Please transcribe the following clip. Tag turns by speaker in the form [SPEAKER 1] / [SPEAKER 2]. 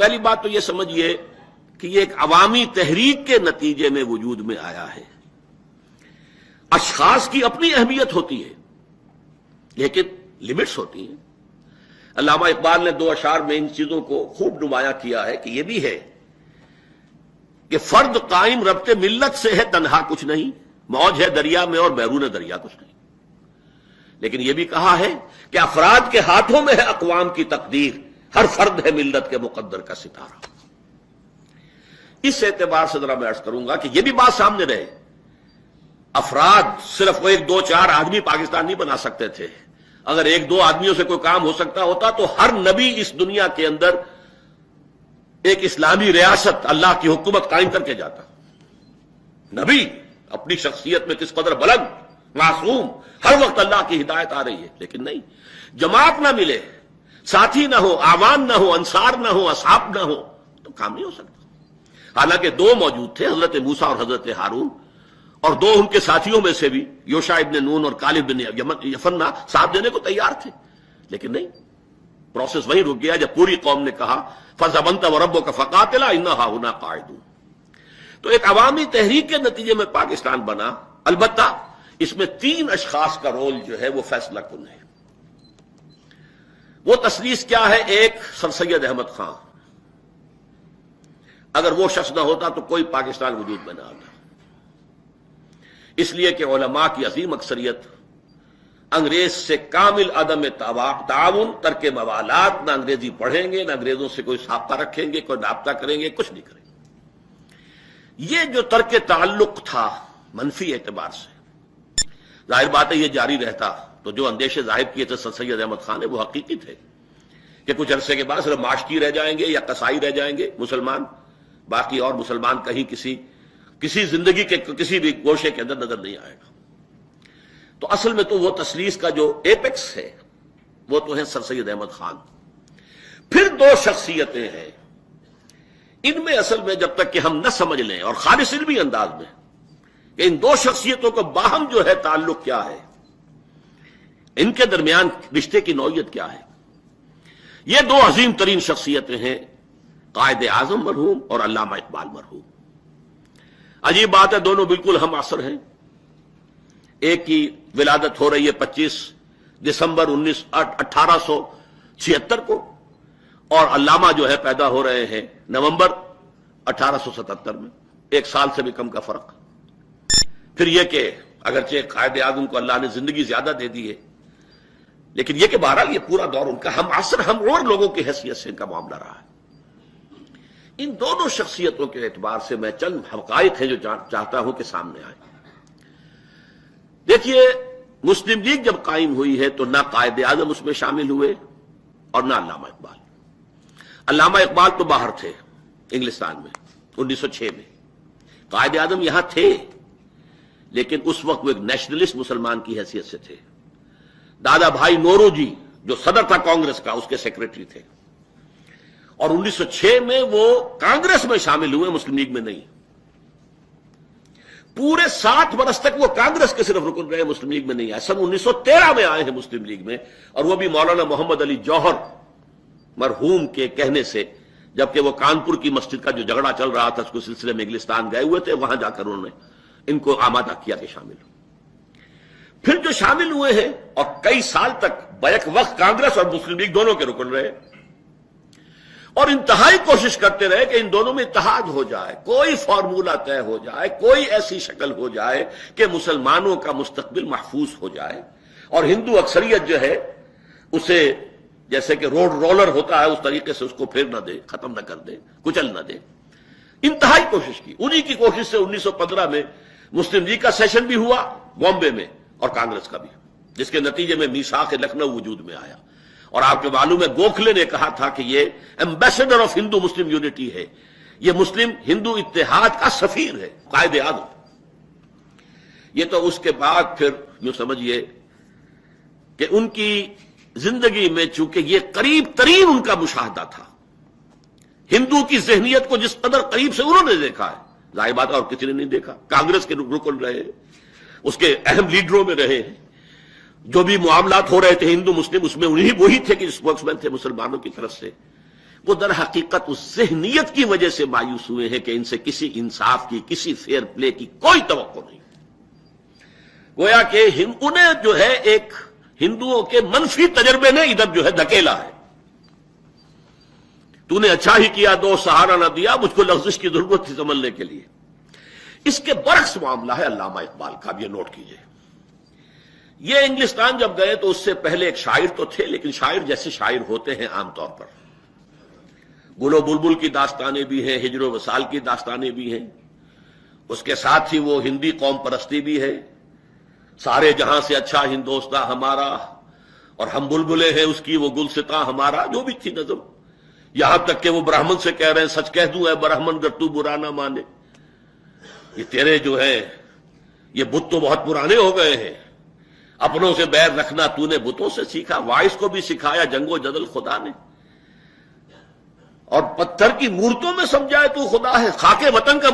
[SPEAKER 1] پہلی بات تو یہ سمجھیے کہ یہ ایک عوامی تحریک کے نتیجے میں وجود میں آیا ہے. اشخاص کی اپنی اہمیت ہوتی ہے لیکن لمٹس ہوتی ہیں. علامہ اقبال نے 2 اشعار میں ان چیزوں کو خوب نمایاں کیا ہے کہ یہ بھی ہے کہ فرد قائم ربط ملت سے ہے تنہا کچھ نہیں، موج ہے دریا میں اور بیرون دریا کچھ نہیں. لیکن یہ بھی کہا ہے کہ افراد کے ہاتھوں میں ہے اقوام کی تقدیر، ہر فرد ہے ملت کے مقدر کا ستارہ. اس اعتبار سے ذرا میں عرض کروں گا کہ یہ بھی بات سامنے رہے، افراد صرف وہ 1 2 4 آدمی پاکستان نہیں بنا سکتے تھے. اگر 1 2 آدمیوں سے کوئی کام ہو سکتا ہوتا تو ہر نبی اس دنیا کے اندر ایک اسلامی ریاست، اللہ کی حکومت قائم کر کے جاتا. نبی اپنی شخصیت میں کس قدر بلند، معصوم، ہر وقت اللہ کی ہدایت آ رہی ہے. لیکن نہیں، جماعت نہ ملے، ساتھی نہ ہو، اعوان نہ ہو، انصار نہ ہو، اصحاب نہ ہو تو کام نہیں ہو سکتا. حالانکہ 2 موجود تھے، حضرت موسیٰ اور حضرت ہارون، اور 2 ان کے ساتھیوں میں سے بھی یوشع ابن نون اور کالب بن یفنہ ساتھ دینے کو تیار تھے. لیکن نہیں، پروسیس وہیں رک گیا جب پوری قوم نے کہا فَذَبَنْتَ وَرَبُّكَ فَقَاتِلَا إِنَّا هَاهُنَا قَاعِدُونَ. تو ایک عوامی تحریک کے نتیجے میں پاکستان بنا. البتہ اس میں 3 اشخاص کا رول جو ہے وہ فیصلہ کن ہے. وہ تثلیث کیا ہے؟ ایک سر سید احمد خان. اگر وہ شخص نہ ہوتا تو کوئی پاکستان وجود میں نہ آتا. اس لیے کہ علماء کی عظیم اکثریت انگریز سے کامل عدم تعاون، ترک موالات، نہ انگریزی پڑھیں گے، نہ انگریزوں سے کوئی سابقہ رکھیں گے، کوئی رابطہ کریں گے، کچھ نہیں کریں گے. یہ جو ترک تعلق تھا منفی اعتبار سے، ظاہر بات ہے یہ جاری رہتا تو جو اندیشے ظاہر کیے تھے سر سید احمد خان نے وہ حقیقی تھے کہ کچھ عرصے کے بعد صرف ماشکی رہ جائیں گے یا قصائی رہ جائیں گے مسلمان، باقی اور مسلمان کہیں کسی زندگی کے کسی بھی گوشے کے اندر نظر نہیں آئے گا. تو اصل میں تو وہ تثلیث کا جو ایپیکس ہے وہ تو ہے سر سید احمد خان. پھر 2 شخصیتیں ہیں، ان میں اصل میں جب تک کہ ہم نہ سمجھ لیں اور خالص علمی انداز میں کہ ان 2 شخصیتوں کو باہم جو ہے تعلق کیا ہے، ان کے درمیان رشتے کی نوعیت کیا ہے. یہ 2 عظیم ترین شخصیتیں ہیں، قائد اعظم مرحوم اور علامہ اقبال مرحوم. عجیب بات ہے، دونوں بالکل ہم عصر ہیں. ایک کی ولادت ہو رہی ہے 25 دسمبر 1876 کو، اور علامہ جو ہے پیدا ہو رہے ہیں نومبر 1877 میں. 1 سال سے بھی کم کا فرق. پھر یہ کہ اگرچہ قائد اعظم کو اللہ نے زندگی زیادہ دے دی ہے، لیکن یہ کہ بہرحال یہ پورا دور ان کا ہم عصر، ہم اور لوگوں کی حیثیت سے ان کا معاملہ رہا ہے. ان دونوں شخصیتوں کے اعتبار سے میں چند حقائق ہیں جو چاہتا ہوں کہ سامنے آئے. دیکھیے، مسلم لیگ جب قائم ہوئی ہے تو نہ قائد اعظم اس میں شامل ہوئے اور نہ علامہ اقبال. علامہ اقبال تو باہر تھے انگلستان میں 1906 میں. قائد اعظم یہاں تھے لیکن اس وقت وہ ایک نیشنلسٹ مسلمان کی حیثیت سے تھے. دادا بھائی نورو جی جو صدر تھا کانگریس کا، اس کے سیکریٹری تھے، اور 1906 میں وہ کانگریس میں شامل ہوئے، مسلم لیگ میں نہیں. پورے 7 برس تک وہ کانگریس کے صرف رکن رہے، مسلم لیگ میں نہیں آئے. سن 1913 میں آئے ہیں مسلم لیگ میں، اور وہ بھی مولانا محمد علی جوہر مرحوم کے کہنے سے، جبکہ وہ کانپور کی مسجد کا جو جھگڑا چل رہا تھا اس کو سلسلے میں انگلستان گئے ہوئے تھے، وہاں جا کر انہوں نے ان کو آمادہ کیا کہ شامل ہو. پھر جو شامل ہوئے ہیں اور کئی سال تک بیک وقت کانگریس اور مسلم لیگ دونوں کے رکن رہے، اور انتہائی کوشش کرتے رہے کہ ان دونوں میں اتحاد ہو جائے، کوئی فارمولہ طے ہو جائے، کوئی ایسی شکل ہو جائے کہ مسلمانوں کا مستقبل محفوظ ہو جائے، اور ہندو اکثریت جو ہے اسے جیسے کہ روڈ رولر ہوتا ہے اس طریقے سے اس کو پھیر نہ دے، ختم نہ کر دے، کچل نہ دے. انتہائی کوشش کی. انہی کی کوشش سے 1915 میں مسلم لیگ کا سیشن بھی ہوا بامبے میں اور کانگریس کا بھی، جس کے نتیجے میں میثاق لکھنؤ وجود میں آیا. اور آپ کے معلوم ہے گوکھلے نے کہا تھا کہ یہ ambassador of Hindu Muslim unity ہے، یہ مسلم ہندو اتحاد کا سفیر ہے، قائد اعظم. یہ تو اس کے بعد پھر یوں سمجھیے کہ ان کی زندگی میں چونکہ یہ قریب ترین ان کا مشاہدہ تھا، ہندو کی ذہنیت کو جس قدر قریب سے انہوں نے دیکھا ہے، ظاہر بات ہے اور کسی نے نہیں دیکھا. کانگریس کے رکن رہے، اس کے اہم لیڈروں میں رہے ہیں، جو بھی معاملات ہو رہے تھے ہندو مسلم اس میں وہی تھے کہ اسپوکس مین تھے مسلمانوں کی طرف سے. وہ در حقیقت اس ذہنیت کی وجہ سے مایوس ہوئے ہیں کہ ان سے کسی انصاف کی، کسی فیئر پلے کی کوئی توقع نہیں. گویا کہ انہیں جو ہے ایک ہندوؤں کے منفی تجربے نے ادھر جو ہے دھکیلا ہے. تو نے اچھا ہی کیا، دو سہارا نہ دیا، مجھ کو لغزش کی ضرورت تھی سنبھلنے کے لیے. اس کے برعکس معاملہ ہے علامہ اقبال کا. اب یہ نوٹ کیجئے، یہ انگلستان جب گئے تو اس سے پہلے ایک شاعر تو تھے، لیکن شاعر جیسے شاعر ہوتے ہیں عام طور پر، گل و بلبل کی داستانیں بھی ہیں، ہجر و وصال کی داستانیں بھی ہیں، اس کے ساتھ ہی وہ ہندی قوم پرستی بھی ہے، سارے جہاں سے اچھا ہندوستاں ہمارا، اور ہم بلبلے ہیں اس کی، وہ گلستاں ہمارا، جو بھی تھی نظم. یہاں تک کہ وہ برہمن سے کہہ رہے ہیں سچ کہہ دوں اے برہمن گر تو برا نہ مانے، یہ تیرے جو ہے یہ بت تو بہت پرانے ہو گئے ہیں، اپنوں سے بیر رکھنا تو نے بتوں سے سیکھا. وائس کو بھی سکھایا جنگ و جدل خدا نے، اور پتھر کی مورتوں میں سمجھائے تو خدا ہے. خاک وطن کا